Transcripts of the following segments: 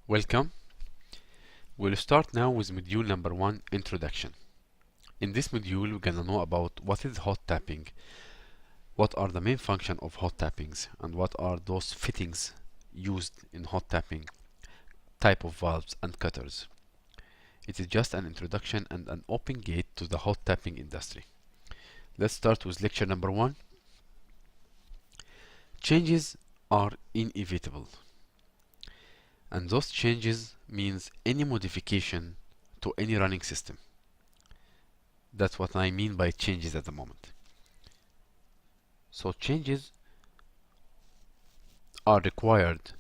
Welcome. We'll start now with module number 1, Introduction. In this module, we're gonna know about what is hot tapping, what are the main function of hot tappings, and what are those fittings used in hot tapping, type of valves and cutters. It is just an introduction and an open gate to the hot tapping industry. Let's start with lecture number 1. Changes are inevitable, and those changes means any modification to any running system. That's what I mean by changes at the moment. So changes are required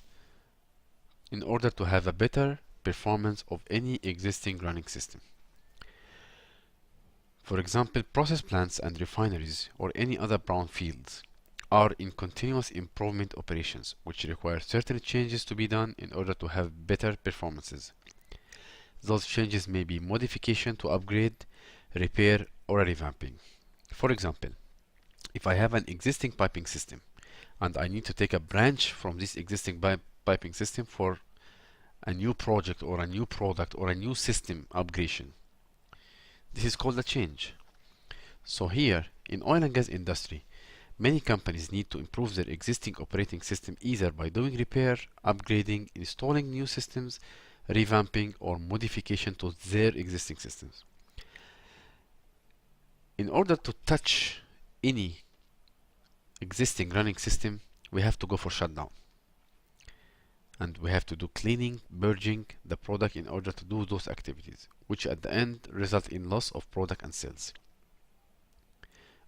in order to have a better performance of any existing running system. For example, process plants and refineries or any other brownfields are in continuous improvement operations, which require certain changes to be done in order to have better performances. Those changes may be modification to upgrade, repair, or a revamping. For example, if I have an existing piping system and I need to take a branch from this existing piping system for a new project or a new product or a new system upgradation, this is called a change. So here in oil and gas industry, many companies need to improve their existing operating system either by doing repair, upgrading, installing new systems, revamping, or modification to their existing systems. In order to touch any existing running system, we have to go for shutdown. And we have to do cleaning, purging the product in order to do those activities, which at the end result in loss of product and sales.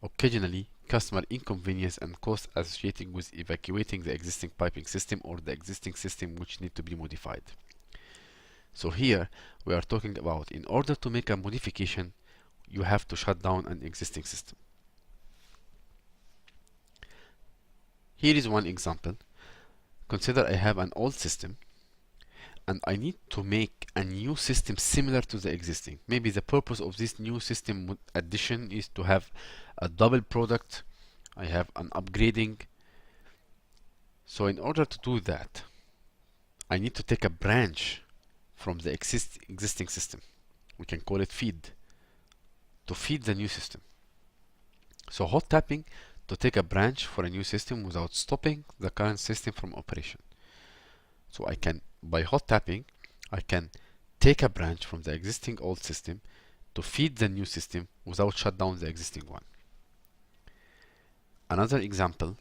Occasionally, customer inconvenience and cost associated with evacuating the existing piping system or the existing system which need to be modified. So here we are talking about in order to make a modification, you have to shut down an existing system. Here is one example. Consider I have an old system and I need to make a new system similar to the existing. Maybe the purpose of this new system addition is to have a double product. I have an upgrading. So in order to do that, I need to take a branch from the existing system. We can call it feed, to feed the new system. So hot tapping to take a branch for a new system without stopping the current system from operation. So I can, by hot tapping, I can take a branch from the existing old system to feed the new system without shut down the existing one. Another example,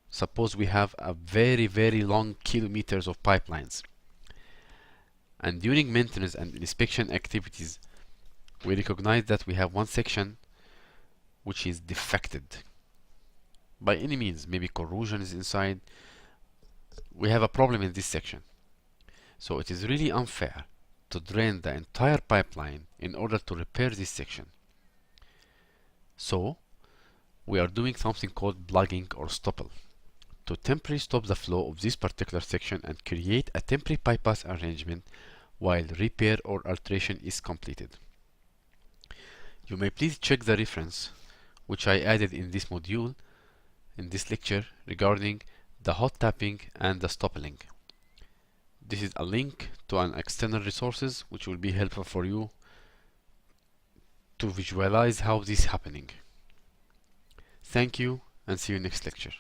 suppose we have a very long kilometers of pipelines, and during maintenance and inspection activities we recognize that we have one section which is defected by any means. Maybe corrosion is inside. We have a problem in this section. So it is really unfair to drain the entire pipeline in order to repair this section. So we are doing something called plugging or stopple to temporarily stop the flow of this particular section and create a temporary bypass arrangement while repair or alteration is completed. You may please check the reference which I added in this module, in this lecture, regarding the hot tapping and the stoppling. This is a link to an external resources which will be helpful for you to visualize how this is happening. Thank you and see you next lecture.